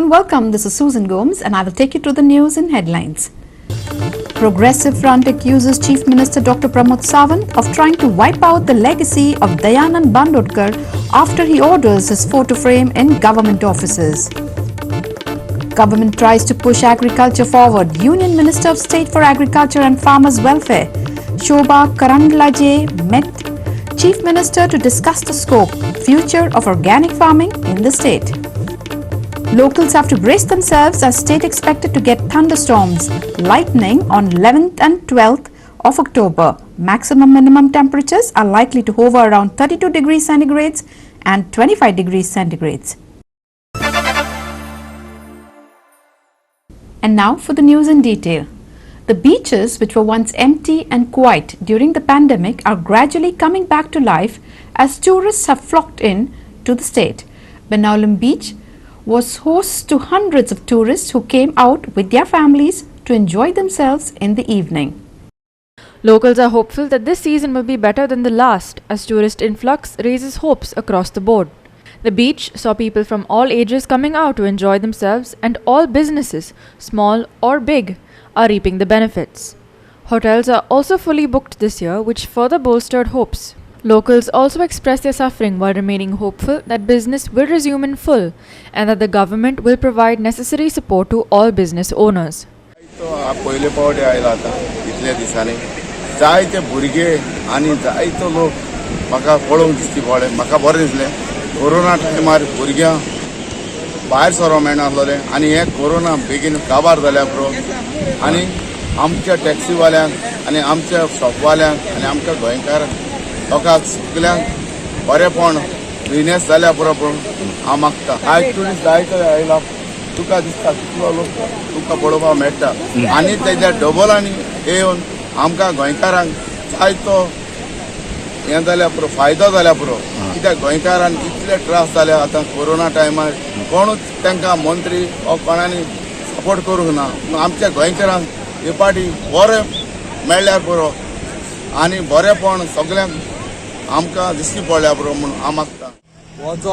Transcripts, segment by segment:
and welcome. This is Susan Gomes and I will take you through the news in headlines. Progressive Front accuses Chief Minister Dr. Pramod Sawant of trying to wipe out the legacy of Dayanand Bandodkar after he orders his photo frame in government offices. Government tries to push agriculture forward. Union Minister of State for Agriculture and Farmers Welfare, Shobha Karandlaje, met Chief Minister to discuss the scope, future of organic farming in the state. Locals have to brace themselves as state expected to get thunderstorms, lightning on 11th and 12th of October. Maximum minimum temperatures are likely to hover around 32 degrees centigrades and 25 degrees centigrades. And now for the news in detail. The beaches, which were once empty and quiet during the pandemic, are gradually coming back to life as tourists have flocked in to the state. Benaulim Beach was host to hundreds of tourists who came out with their families to enjoy themselves in the evening. Locals are hopeful that this season will be better than the last, as tourist influx raises hopes across the board. The beach saw people from all ages coming out to enjoy themselves, and all businesses, small or big, are reaping the benefits. Hotels are also fully booked this year, which further bolstered hopes. Locals also expressed their suffering while remaining hopeful that business will resume in full and that the government will provide necessary support to all business owners. Corona टायमार भुरग्यांक भायर सरो मेळनासलोलें आनी हे corona बेगीन काबार जाल्या पुरो आनी आमच्या टॅक्सीवाल्यांक आनी आमच्या शॉपवाल्यांक आनी आमच्या गोंयकार लोकांक सगल्यांक बरेपण बिजनेस जाल्या पुरो हांव मागता. आयज ट्युरिस्ट जायतो आयला, तुका दिसता कितलो लोक तुका पळोवपाक मेळटा आनी तेज्या डबल आनी येवन आमकां गोंयकारांक जायतो हें जाल्या पुरो फायदो जाल्या पुरो. कित्याक गोंयकारांक इतले त्रास जाले आतां कोरोना टायमार कोणूच तांकां मंत्री वा कोणांनी सपोर्ट करूंक ना. आमच्या गोंयकारांक हे पाटी बरें मेळ्ळ्यार पुरो आनी बरेपण सगल्यांक आमकां दिश्टी पडल्या पुरो म्हूण हांव मागता. हो जो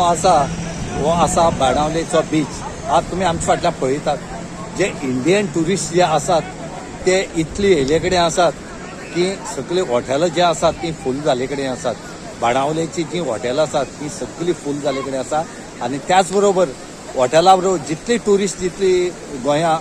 आसा बाणावलेचो बीच, आज तुमी आमच्या फाटल्यान पळयतात जे इंडियन ट्युरिस्ट जे आसात ते इतले येले कडेन आसात की सगळे हॉटेलां जे आसात ती फूल जाले कडेन आसात. बाणावलेची जी हॉटेलां आसात ती सगळी फूल जाले कडेन आसा आनी त्याच बरोबर हॉटेला बरोबर जितली ट्युरिस्ट जितली गोंयां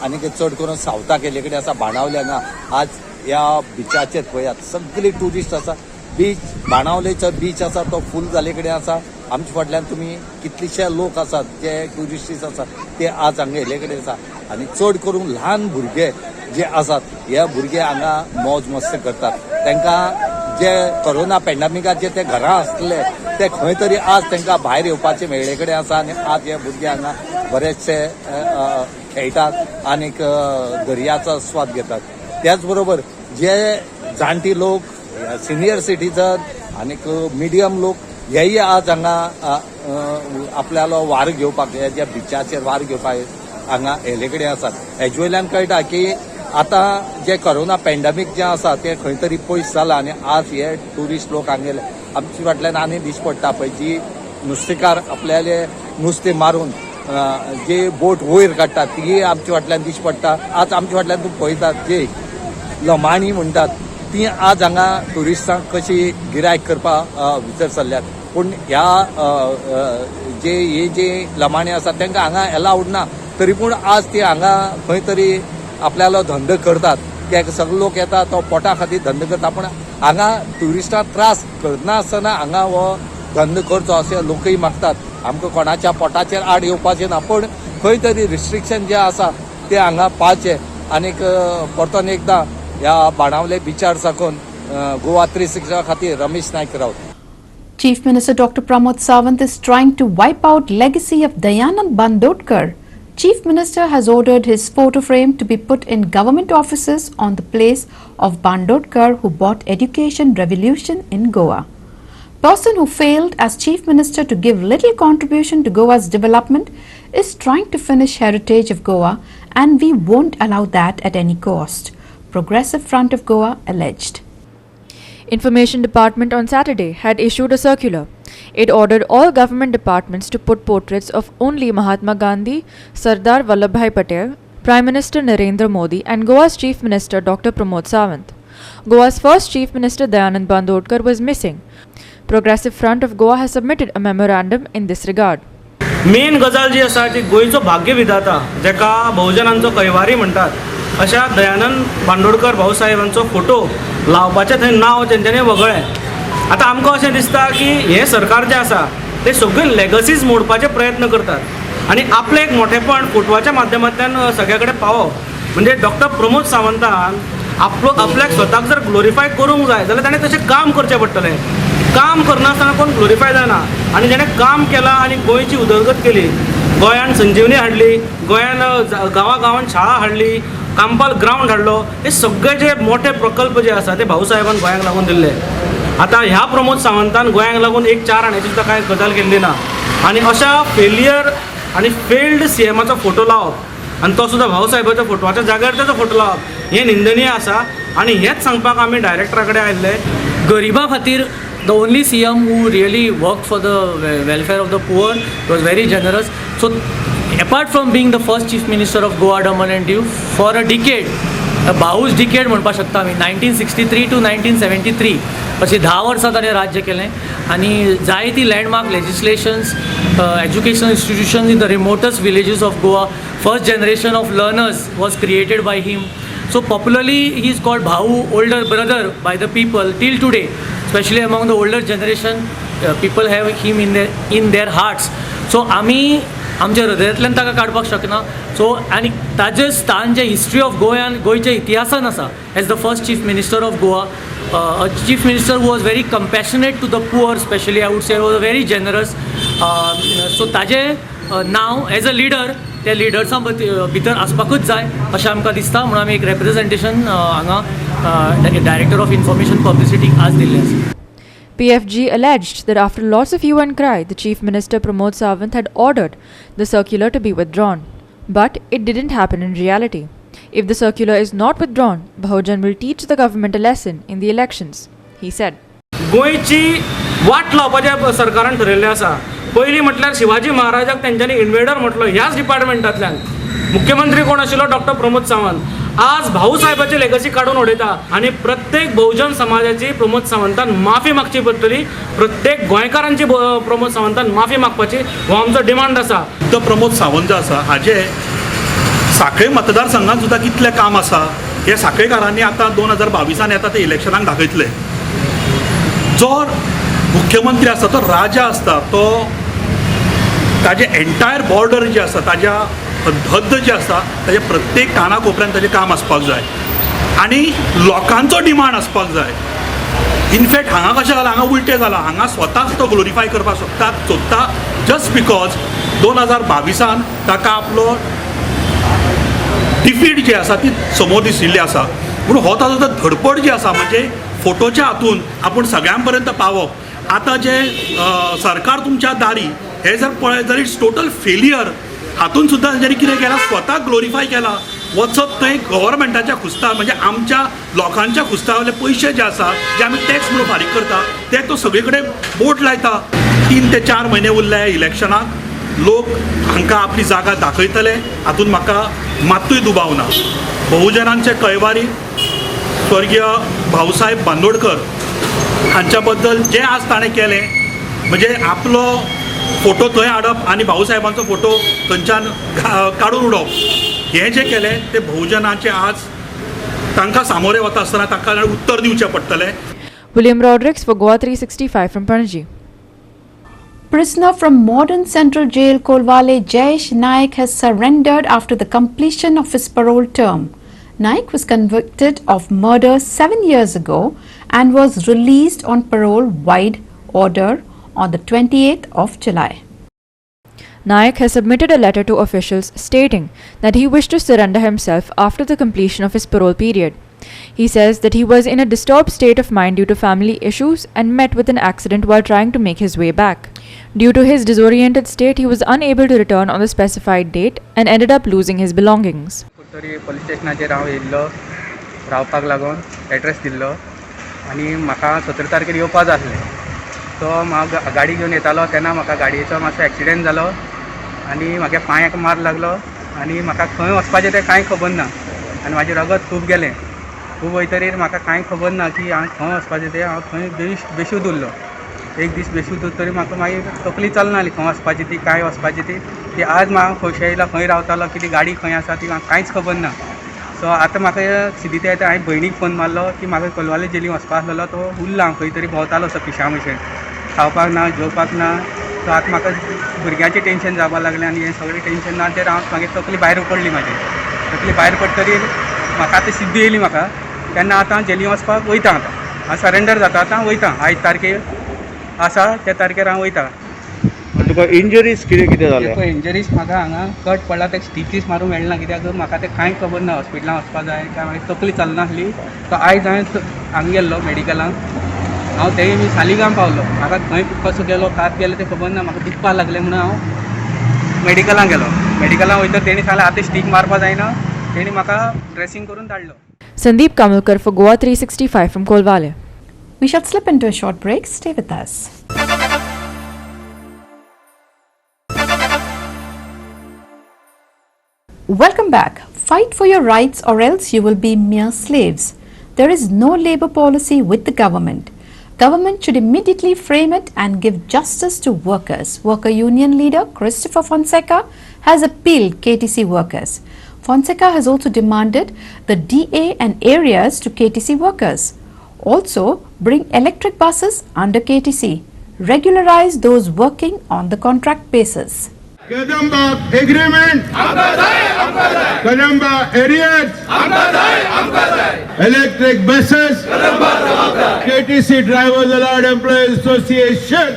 आनी चड करून सावथाक येले कडेन आसा बाणावल्याना आज ह्या बिचाचेर पळयात सगळी ट्युरिस्ट आसा. बीच बाणावलेचो बीच आसा तो फूल जाले कडेन आसा. आमच्या फाटल्यान तुमी कितलेशे लोक आसात जे ट्युरिस्टीस आसात ते आज हांगा येले कडेन आसा आनी चड करून ल्हान भुरगे जे आसात हे भुरगे हांगा मौज मस्त करतात. तांकां जे कोरोना पॅन्डेमिकात जे ते घरां आसले ते खंय तरी आज तांकां भायर येवपाचे मेळ्ळे कडेन आसा आनी आज हे भुरगे हांगा बरेचशे खेळटात आनीक दर्याचो स्वाद घेतात. त्याच बरोबर जे जाणटी लोक, सिनियर सिटीजन आनीक मिडियम लोक हेय आज हांगा आपल्यालो वार घेवपाक ज्या बिचाचेर वार घेवपाक हांगा येले कडेन आसात. हेजे वयल्यान कळटा की आतां जे कोरोना पॅन्डेमिक जे आसा ते खंय तरी पयस जाला आनी आज हे ट्युरिस्ट लोक हांगा येले. आमच्या फाटल्यान आनी दीस पडटा पळय जी नुस्तेकार आपल्याले नुस्तें मारून जे बोट वयर काडटात ती आमच्या फाटल्यान दीस पडटा. आज आमच्या फाटल्यान तूं पळयतात जे लमाणी म्हणटात ती आज हांगा ट्युरिस्टांक कशी गिरायक करपाक भितर सरल्यात. पूण ह्या जे लमाणी आसात तांकां हांगा अलाउड ना, तरी पूण आज ती हांगा खंय तरी आपल्यालो धंदो करतात. कित्याक सगळे लोक येतात तो पोटा खातीर धंदो करता, पूण हांगा ट्युरिस्टांक त्रास करना आसतना हांगा हो धंदो करचो अशें लोकय मागतात. आमकां कोणाच्या पोटाचेर आड येवपाचें ना, पूण खंय तरी रिस्ट्रिक्शन जे आसा ते हांगा पाळचे. आनीक परतून एकदां ह्या बाणावले बिचार साकून गोवा 365 खातीर रमेश नायक Rawat. Chief Minister Dr. Pramod Sawant is trying to wipe out legacy of Dayanand Bandodkar. Chief Minister has ordered his photo frame to be put in government offices on the place of Bandodkar, who brought education revolution in Goa. Person who failed as Chief Minister to give little contribution to Goa's development is trying to finish heritage of Goa, and we won't allow that at any cost, Progressive Front of Goa alleged. Information Department on Saturday had issued a circular. It ordered all government departments to put portraits of only Mahatma Gandhi, Sardar Vallabhbhai Patel, Prime Minister Narendra Modi, and Goa's Chief Minister Dr. Pramod Sawant. Goa's first Chief Minister Dayanand Bandodkar was missing. Progressive Front of Goa has submitted a memorandum in this regard. Main गजाल जी आसा ती गोंयचो भाग्य विधाता जेका बहुजनांचो कैवारी म्हणटात अशा Dayanand Bandodkar भाऊसाहेबांचो photo लावपाचें थंय नांव तेंच्यांनी वगळ्ळें. आतां आमकां अशें दिसता की हें सरकार जें आसा ते सगळे लेगसीज मोडपाचे प्रयत्न करतात आनी आपलें एक मोठेपण फोटवाच्या माध्यमांतल्यान सगळे कडेन पावप म्हणजे डॉक्टर प्रमोद सावंतान आपल्याक स्वताक जर ग्लोरिफाय करूंक जाय जाल्यार ताणें तशें काम करचें पडटलें. काम करनासतना कोण ग्लोरिफाय जायना आनी जेणें काम केलां आनी गोंयची उदरगत केली, गोंयान संजीवनी हाडली, गोंयान गांवागांवांत शाळा हाडली, कांपाल ग्रावंड हाडलो, हे सगळे जे मोठे प्रकल्प जे आसा ते भाऊसाहेबान गोंयाक लागून दिल्ले. आतां ह्या प्रमोद सावंतान गोंयाक लागून एक 4 आण्याची सुद्दां कांय गजाल केल्ली ना आनी अशा फेलियर आनी फेल्ड सीएमाचो फोटो लावप आनी तो सुद्दां भाऊसाहेबाच्या फोटवाच्या जाग्यार तेजो फोटो लावप हें निंदनीय आसा आनी हेंच सांगपाक आमी डायरेक्टरा कडेन आयिल्ले. गरिबा खातीर the only CM who really worked for the welfare of the poor, was very generous. So apart from being the first chief minister of Goa, Daman and Diu for a decade, a Bahu's decade म्हणपाक शकता आमी, 1963 to 1973 अशी 10 वर्सां ताणें राज्य केलें आनी जायती landmark legislations, educational institutions in the remotest villages of Goa, first generation of learners was created by him. So popularly he is called Bhahu, older brother by the people till today, especially among the older generation. People have him in their hearts. So आमी आमच्या हृदयांतल्यान ताका काडपाक शकना. So आनी ताजें स्थान जे history of गोंयान गोंयच्या इतिहासान आसा as the first chief minister of Goa, a chief minister who was very compassionate to the poor, especially I would say was very generous. So ताजें नांव एज अ लिडर त्या लिडर्सां भितर आसपाकूच जाय अशें आमकां दिसता. म्हणून आमी एक रिप्रेझेंटेशन हांगा डायरेक्टर ऑफ इन्फॉर्मेशन पब्लिसिटीक आज दिल्लें आसा. PFG alleged that after lots of hue and cry, the Chief Minister Pramod Sawant had ordered the circular to be withdrawn. But it didn't happen in reality. If the circular is not withdrawn, Bahujan will teach the government a lesson in the elections, he said. गोंयची वाट लावपाचें सरकारान ठरयल्लें आसा. पयलीं म्हटल्यार शिवाजी महाराजाक तेंच्यांनी invader म्हटलो ह्याच डिपार्टमेंटांतल्यान. मुख्यमंत्री कोण आशिल्लो डॉक्टर प्रमोद सावंत. आज भाऊसाहेबाची लेगसी काडून उडयता आनी प्रत्येक बहुजन समाजाची प्रमोद सावंतान माफी मागची पडटली. प्रत्येक गोंयकारांची प्रमोद सावंतान माफी मागपाची हो आमचो डिमांड आसा. तो प्रमोद सावंत जो आसा हाजे सांखळे मतदारसंघात सुद्दां कितलें काम आसा हे सांखळेकारांनी आतां 2022 येता ते इलेक्शनाक दाखयतले. जो मुख्यमंत्री आसा तो राजा आसता, तो ताजे एंटायर बॉर्डर जे आसा ताज्या हद्द जे आसा ताज्या प्रत्येक काना कोपऱ्यान ताजें काम आसपाक जाय आनी लोकांचो डिमांड आसपाक जाय. इनफॅक्ट हांगा कशें जालां, हांगा उलटें जालां. हांगा स्वताक तो ग्लोरिफाय करपाक सोदता जस्ट बिकॉज 2022 ताका आपलो डिफीट जी आसा ती समोर दिशिल्ली आसा. म्हणून हो ताजो धडपड जी आसा म्हणजे फोटोच्या हातून आपूण सगळ्यां पर्यंत पावप. आतां जे सरकार तुमच्या दारी हे जर पळयत जाल्यार इट्स टोटल फेलियर. हातून सुद्दां जेणे कितें केलां, स्वताक ग्लोरिफाय केलां. वचप थंय गव्हर्मेंटाच्या खुस्ता म्हणजे आमच्या लोकांच्या खुस्तावले पयशे जे आसा जे आमी टॅक्स म्हणून फारीक करता ते तो सगळे कडेन बोट लायता. 3 ते 4 म्हयने उरले इलेक्शनाक. लोक हांकां आपली जागा दाखयतले हातून म्हाका मात्तूय दुबाव ना. बहुजनांचे कैवारी स्वर्गीय भाऊसाहेब बांदोडकर हांच्या बद्दल जे आज ताणें केलें म्हणजे आपलो फोटो थंय हाडप आनी भाऊसाहेबांचो फोटो थंयच्यान काडून उडोवप, हें जें केलें तें बहुजनांचें आज तांकां सामोरे वता आसतना तांकां उत्तर दिवचें पडटलें. William Rodrigues for GOA365 from Panaji. Prisoner from modern central jail Kolwale Jayesh Naik has surrendered after the completion of his parole term. Naik was convicted of murder 7 years ago and was released on parole wide order on the 28th of July. Naik has submitted a letter to officials stating that he wished to surrender himself after the completion of his parole period. He says that he was in a disturbed state of mind due to family issues and met with an accident while trying to make his way back. Due to his disoriented state, he was unable to return on the specified date and ended up losing his belongings. तरी police स्टेशनाचेर हांव येयल्लो रावपाक लागून address दिल्लो आनी म्हाका 17 तारखेर येवपा जाय आसलें. तो हांव गाडी घेवन येतालो तेन्ना म्हाका गाडयेचो मातसो एक्सिडेंट जालो आनी म्हाज्या पांयाक मार लागलो आनी म्हाका खंय वचपाचें तें कांय खबर ना आनी म्हाजें रगत खूब गेलें. खूब वयतरीर म्हाका कांय खबर ना की हांव खंय वचपाचें तें. हांव थंय बेशूद उरलो. एक दीस बेशूद उरतरी म्हाका मागीर तकली चलना जाली खंय वचपाची ती काय वचपाची ती आज हांव खंयशे येयला खंय रावतालो कितें गाडी खंय आसा ती म्हाका कांयच खबर ना. सो आतां म्हाका सिधी ते येता हांवें भयणीक फोन मारलो की म्हाका कोलवाले जेली वचपा आसलेलो तो उरला हांव खंय तरी भोंवतालो असो पिशा भशेन खावपाक ना जेवपाक ना. सो आतां म्हाका भुरग्यांचें टेंशन जावपाक लागलें आनी हें सगळें टेंशन ना तें हांव मागीर तकली भायर पडली म्हाजी. तकली भायर पडटरी म्हाका आतां सिद्धी येयली म्हाका तेन्ना आतां हांव जेली वचपाक वयता. आतां हांव सरेंडर जाता आतां वयता 8 तारखेर आसा त्या तारखेर हांव वयता. तुका इंजरीज कितें कितें जालें? इंजरीज म्हाका हांगा कट पडला ते स्टिचीस मारूंक मेळना कित्याक म्हाका तें कांय खबर ना हॉस्पिटलांत वचपाक जाय काय म्हाका तकली चलनासली. तो आयज हांवें हांगा गेल्लो मेडिकलांत हांव तेय मी सालिगांव पावलो. म्हाका खंय कसो गेलो कात गेलो तें खबर ना. म्हाका दुखपाक लागलें म्हणून हांव मेडिकलांत गेलो. मेडिकलांत वयता तेणी सांगलें आतां स्टीक मारपा जायना. तेणी म्हाका ड्रेसींग करून धाडलो. Sandeep Kamulkar for GOA 365 from Kolwale. We shall slip into a short break. Stay with us. Welcome back. Fight for your rights or else you will be mere slaves. There is no labour policy with the government. Government should immediately frame it and give justice to workers. Worker Union leader Christopher Fonseca has appealed KTC workers. Fonseca has also demanded the DA and areas to KTC workers. Also, bring electric buses under KTC. Regularize those working on the contract basis. Kadamba agreement. Kadamba areas. Electric buses. KTC Drivers Allied Employees Association.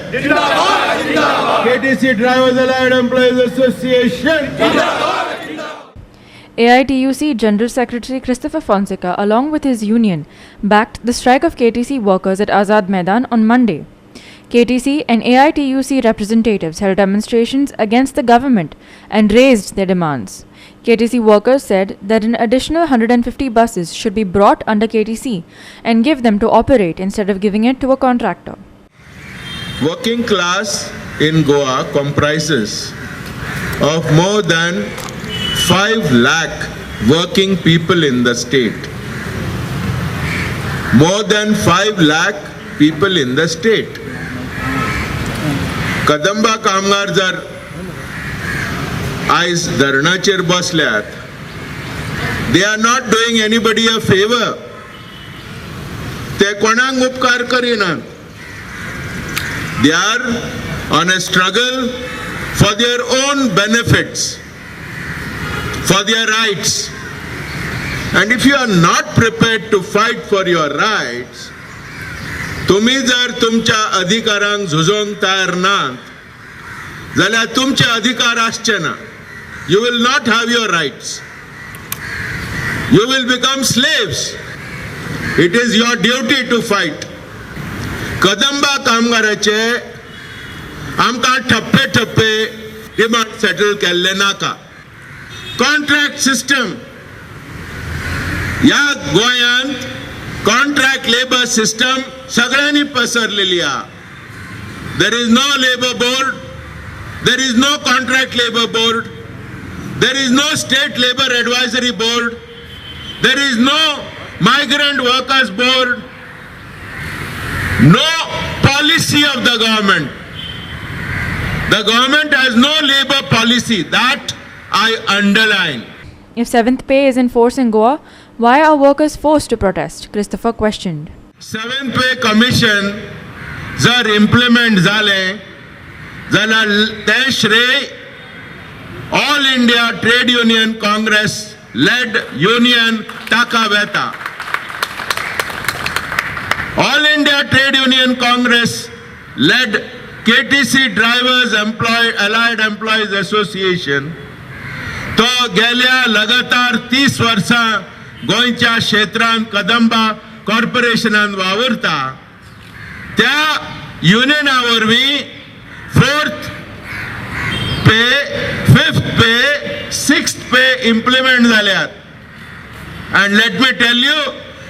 KTC Drivers Allied Employees Association. AITUC General Secretary Christopher Fonseca, along with his union, backed the strike of KTC workers at Azad Maidan on Monday. KTC and AITUC representatives held demonstrations against the government and raised their demands. KTC workers said that an additional 150 buses should be brought under KTC and give them to operate instead of giving it to a contractor. Working class in Goa comprises of more than 5 lakh working people in the state. More than 5 lakh people in the state. Kadamba कामगार जर आयज धरणाचेर बसल्यात, they are not doing anybody a favor. ते कोणाक उपकार करिनात. They are on a struggle for their own benefits, for their rights. And if you are not prepared to fight for your rights, तुम्ही जर तुमच्या अधिकारांक झुजोंक तयार नात जाल्यार तुमचे अधिकार आसचे ना. You will not have your rights. You will become slaves. It is your duty to fight. Kadamba कामगाराचे आमकां ठप्पे ठप्पे डिमांड सेटल केल्ले नाका. कॉन्ट्रॅक्ट सिस्टम ह्या गोंयांत कॉन्ट्रॅक्ट लेबर सिस्टम सगळ्यांनी पसरलेली आहा. There is no labour board, there is no contract labour board, there is no state labour advisory board, there is no migrant workers board, no policy of the government. The government has no labor policy. That I underline. If 7th pay is in force in Goa, why are workers forced to protest? Christopher questioned. 7th pay commission जर implement झाले जाल्यार ते श्रेय All India Trade Union Congress led union ताका वेता. All India Trade Union Congress led KTC Drivers Allied Employees Association तो गेल्या लगातार 30 वर्सां गोंयच्या क्षेत्रांत कदंबा कॉर्पोरेशनान वावरता. त्या युनियना वरवीं 4th पे, 5th पे, 6th पे implement जाल्यात. And let me tell you,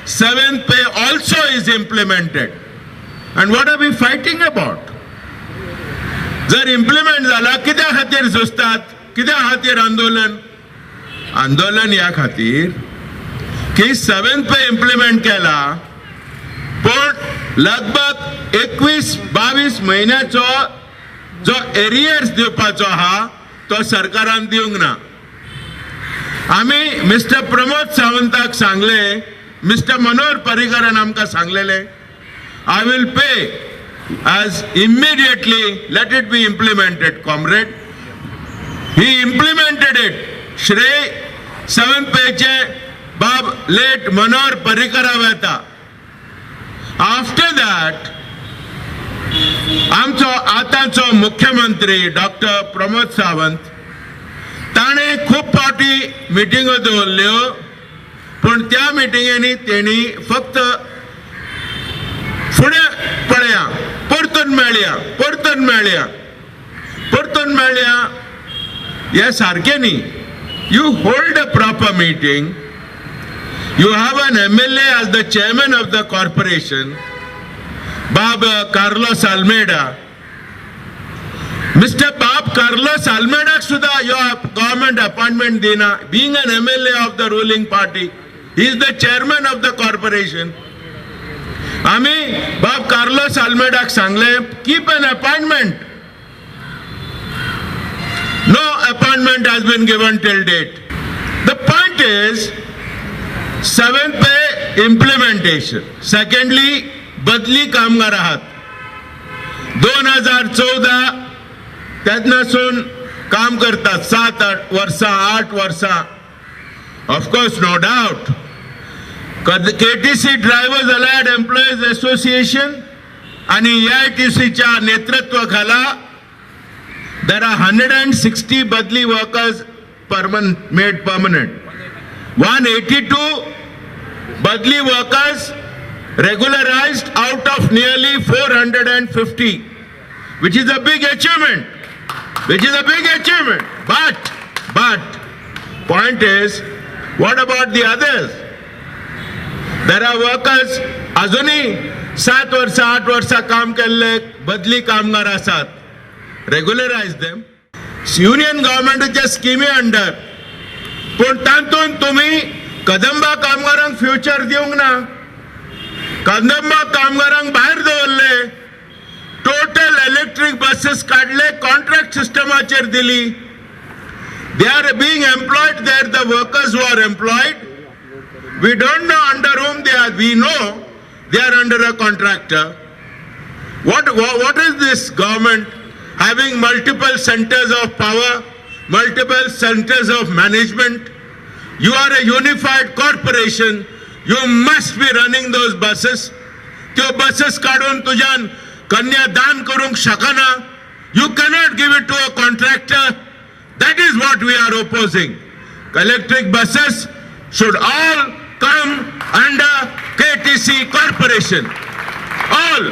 7th pay also is implemented. And what are we fighting about? जर इम्प्लिमेंट जाला कित्या खातीर झुजतात, कित्या खातीर आंदोलन? आंदोलन ह्या खातीर की 7th पे इम्प्लिमेंट केला, पण लगभग 21-22 महिन्याचो जो एरियर्स दिवपाचो आहा तो सरकारान दिवंक ना. आमी मिस्टर प्रमोद सावंताक सांगले, मिस्टर मनोहर पर्रीकरान आमकां सांगलेले, I will pay as immediately, let it be implemented, comrade. He implemented it. Shri 7th page Bab late Manohar Parrikar weta. After that, आमचो आतांचो मुख्यमंत्री डॉक्टर प्रमोद सावंत ताणे खूब फावटी मिटिंगो दवरल्यो, पूण त्या मिटिंगेनी तेणी फक्त फुडें पळया, परतून मेळ्या हे सारकें न्ही. You hold a proper meeting. You have an MLA as the chairman of the corporation, Bob Carlos Almeida. Mr. Bob Carlos Almeida suda your government appointment dina, being an MLA of the ruling party. He is the chairman of the corporation. आमी Bob Carlos Almeida सांगले, keep an appointment. No appointment has been given till date. The point is, 7th pay implementation. Secondly, बदली कामगार आहात. 2014 त्यातनासून काम करतात 7-8 वर्सां, 8 वर्सां. Of course, no doubt. KTC Drivers Allied Employees Association आणि AITCच्या नेतृत्वाखाला there are 160 badli workers made permanent. 182 badli workers regularized out of nearly 450, which is a big achievement. But point is, what about the others? There are workers अजूनही 7 वर्सां 8 वर्सां काम केल्ले बदली कामगार आसात. Regularize them. Union governmentच्या स्किमी अंडर, पण तातून तुम्ही कदंबा कामगारांक फ्युचर दिवंक ना. कदंबा कामगारांक भायर दवरले. टोटल इलेक्ट्रिक बसेस काढले, कॉन्ट्रॅक्ट सिस्टमाचेर दिली. They are being employed there, the workers who are employed. We don't know under whom they are. We know they are under a contractor. What is this government having multiple centers of power, multiple centers of management? You are a unified corporation. You must be running those buses. त्यो buses काढून तुझ्यान कन्यादान करूंक शकना. You cannot give it to a contractor. That is what we are opposing. Electric buses should all come under KTC Corporation. All.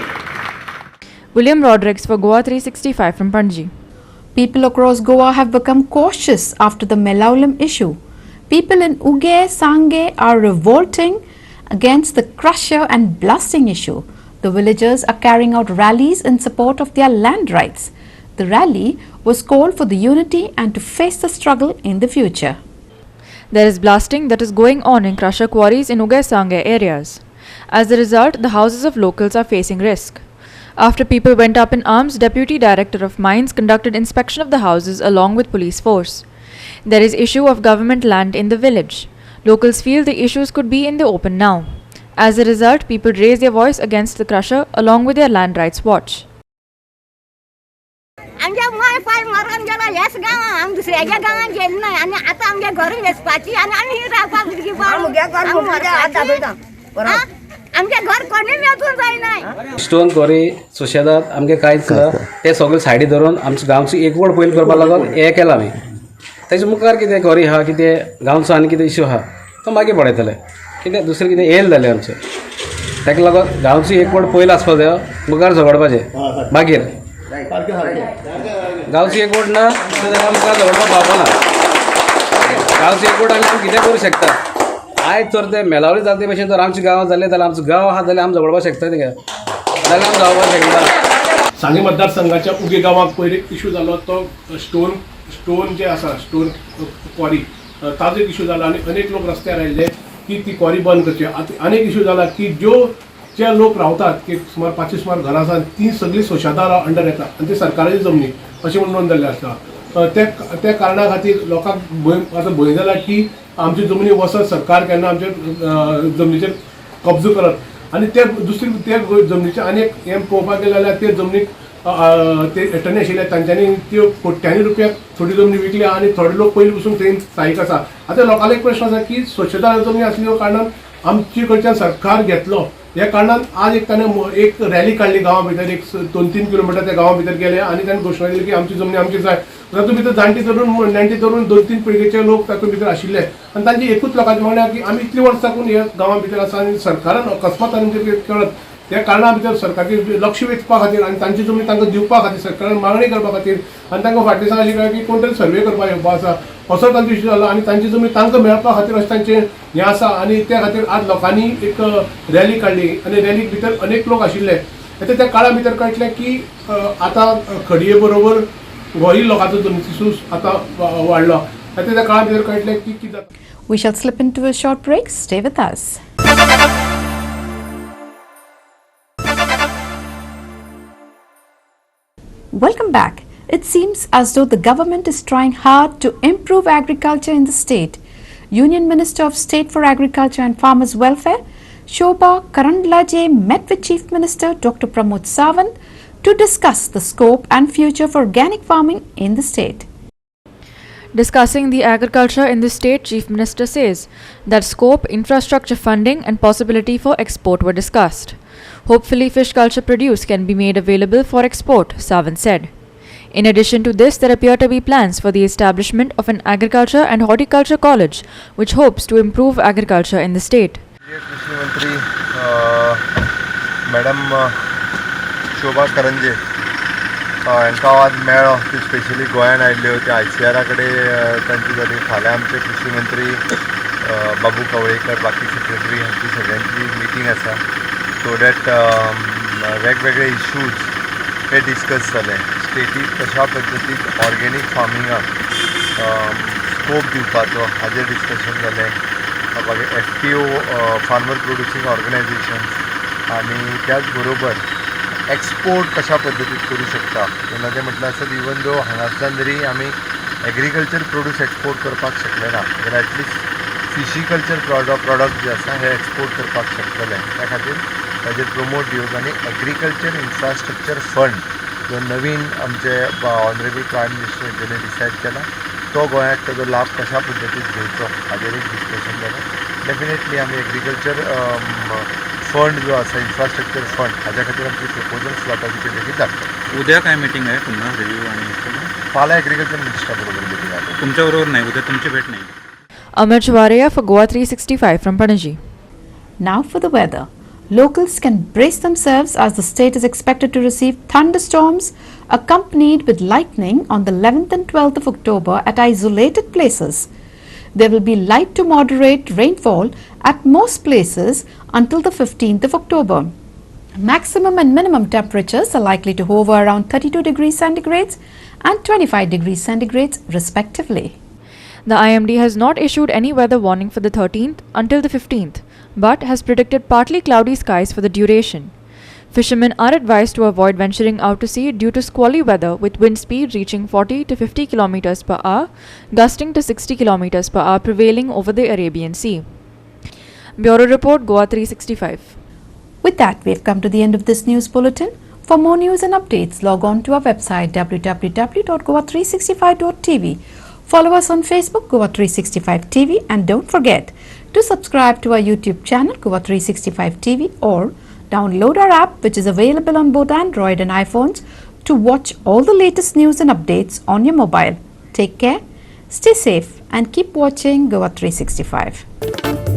William Rodrigues for GOA365 from Panji. People across Goa have become cautious after the Melaulam issue. People in Uge, Sange are revolting against the crusher and blasting issue. The villagers are carrying out rallies in support of their land rights. The rally was called for the unity and to face the struggle in the future. There is blasting that is going on in crusher quarries in Uge Sange areas. As a result, the houses of locals are facing risk. After people went up in arms, Deputy Director of Mines conducted inspection of the houses along with police force. There is issue of government land in the village. Locals feel the issues could be in the open now. As a result, people raise their voice against the crusher along with their land rights watch. आमच्या माय पाय मारून गेला ह्याच गावात, आम दुसऱ्याच्या गावात गेलो नाही आणि आता आमच्या घरी वेचपाची आणि आम्ही राहपाक आमच्या घर कोणी मेळून जायना. स्टोन क्वॉरी सुशेजात आमगे कांयच ना, ते सगळे सायडी धरून आमच्या गांवची एकवट पयलीं करपा लागून हें केलां आमी. तेजे मुखार कितें क्वॉरी आहा, कितें गांवचो आनी कितें इश्यू आहा तो मागीर पळयतले. कितें दुसरें कितें येयलें जालें आमचें, ताका लागून गांवची एकवट पयलीं आसपा जाय, मुखार झगडपाचें. मागीर गांवची एकवट ना जाल्यार मुखार झगडपाक पावपाना. गांवची एकवट आमी कितें करूं शकता. आयज तर ते मेलावली जाती भशेन जर आमच्या गांवांत जालें जाल्यार आमचो गांव आहा जाल्यार आमी झगडपाक शकता. जाल्यार जावपाक शकना. सांगे मतदारसंघाच्या उगे गांवांत पयलीं इश्यू जालो तो स्टोन जे आसा स्टोन क्वॉरी ताजो एक इश्यू जाला आनी अनेक लोक रस्त्यार आयिल्ले की ती क्वॉरी बंद करची. अनेक इश्यू जाला की जे लोक रावतात की सुमार 500 सुमार घरां आसात ती सगळी सोशादार अंडर येता आनी ती सरकाराची जमनी अशें म्हणून नोंद जाल्लें आसता. त्या कारणा खातीर लोकांक आतां भंय जाला की आमची जमनी वसत सरकार केन्ना आमच्या जमनीचेर कब्जो करत आनी ते दुसरी त्या जमनीचे आनीक हें पळोवपाक गेलें जाल्यार ते जमनीक ते एटर्नी आशिल्ले तांच्यांनी त्यो कोट्यांनी रुपयाक थोडी जमनी विकल्या आनी थोडे लोक पयलीं पसून थंय स्थायीक आसा. आतां लोकांक एक प्रश्न आसा की स्वच्छता जमनी आसल्यो कारणान आमचे कडच्यान सरकार घेतलो ह्या कारणान आज एक ताणें एक रॅली काडली गांवा भितर एक 2-3 किलोमिटर त्या गांवा भितर गेले आनी ताणें घोशणा दिली की आमची जमनी आमची जाय. तातूंत भितर जाणटी धरून 2-3 पिळगेचे लोक तातूंत भितर आशिल्ले आनी तांची एकूच लोकांची म्हणणें की आमी इतलीं वर्सां साकून ह्या गांवा भितर आसा आनी सरकारान अकस्मात आमचे कळत त्या कारणां भितर सरकारचे लक्ष वेचपा खातीर आनी तांची जमनी तांकां दिवपा खातीर सरकारान मागणी करपा खातीर आनी तांकां फाटल्या दिसा अशें कळ्ळें की कोण तरी सर्वे करपाक येवपा आसा असो तांचो इश्यू जालो आनी तांची जमनी तांकां मेळपा खातीर अशें तांचें हें आसा आनी त्या खातीर आज लोकांनी एक रॅली काडली आनी रॅलीक भितर अनेक लोक आशिल्ले. आतां त्या काळा भितर कळटलें की आतां खडये बरोबर गोंय लोकांचो जमनीचो सूस आतां वाडलो. आतां त्या काळा भितर कळटलें की कितें जाता. We shall slip into a short break. Stay with us. Welcome back. It seems as though the government is trying hard to improve agriculture in the state. Union Minister of State for Agriculture and Farmers Welfare, Shobha Karandlaje, met with Chief Minister Dr. Pramod Sawant to discuss the scope and future for organic farming in the state. Discussing the agriculture in the state, Chief Minister says that scope, infrastructure funding and possibility for export were discussed. Hopefully, fish culture produce can be made available for export, Sawant said. In addition to this, there appear to be plans for the establishment of an agriculture and horticulture college, which hopes to improve agriculture in the state. कृषी मंत्री madam शोभा करंजे हांकां आज मेळ्ळो ती specially गोंयान आयिल्ल्यो त्या ICR कडेन तांची जाली. फाल्यां आमचे कृषी मंत्री बाबू कवळेकर बाकी सेक्रेटरी हांची सगळ्यांची मिटींग आसा सो दॅट वेगवेगळे इश्यूज हे डिस्कस जाले. स्टेटीक कशा पद्दतीन ऑर्गेनीक फार्मिंगाक स्कोप दिवपाचो हाजेर डिस्कशन जालें. मागीर FPO फार्मर प्रोड्युसींग ऑर्गनायझेशन्स आनी त्याच बरोबर एक्सपोर्ट कशा पद्दतीन करूं शकता तेन्ना तें म्हटलें आसत इवन दो हांगासल्यान जरी आमी एग्रीकल्चर प्रोड्यूस एक्सपोर्ट करपाक शकले ना जाल्यार एटलिस्ट फिशिकल्चर प्रॉडक्ट जे आसा हे एक्सपोर्ट करपाक शकतले. त्या खातीर ताजेर प्रमोट दिवप आनी एग्रीकल्चर इन्फ्रास्ट्रक्चर फंड जो नवीन आमचे ऑनरेबल प्रायम मिनिस्टर हांच्यानी डिसायड केला तो गोंयाक ताजो लाभ कशा पद्दतीन घेवचो हाजेर एक डिस्कशन जालें. डेफिनेटली आमी एग्रीकल्चर फंड जो आसा इन्फ्रास्ट्रक्चर फंड हाज्या खातीर आमची प्रपोजल्स जाता ती बेगीन धाडटा. उद्या काय मीटिंग आहे पुन्हा रिव्ह्यू आणि फाल्यां एग्रीकल्चर मिनिस्टरा बरोबर मिटींग आहे. तुमच्या बरोबर नाही उद्या तुमची भेट नाही. Amar Chwaria for GOA365 from Panaji. Now for the weather. Locals can brace themselves as the state is expected to receive thunderstorms accompanied with lightning on the 11th and 12th of October at isolated places. There will be light to moderate rainfall at most places until the 15th of October. Maximum and minimum temperatures are likely to hover around 32 degrees centigrade and 25 degrees centigrade respectively. The IMD has not issued any weather warning for the 13th until the 15th, but has predicted partly cloudy skies for the duration. Fishermen are advised to avoid venturing out to sea due to squally weather with wind speed reaching 40 to 50 km per hour, gusting to 60 km per hour prevailing over the Arabian Sea. Bureau Report, GOA365. With that, we have come to the end of this news bulletin. For more news and updates, log on to our website www.goa365.tv. Follow us on Facebook, GOA365 TV, and don't forget to subscribe to our YouTube channel, GOA365 TV, or download our app, which is available on both Android and iPhones, to watch all the latest news and updates on your mobile. Take care, stay safe, and keep watching GOA365.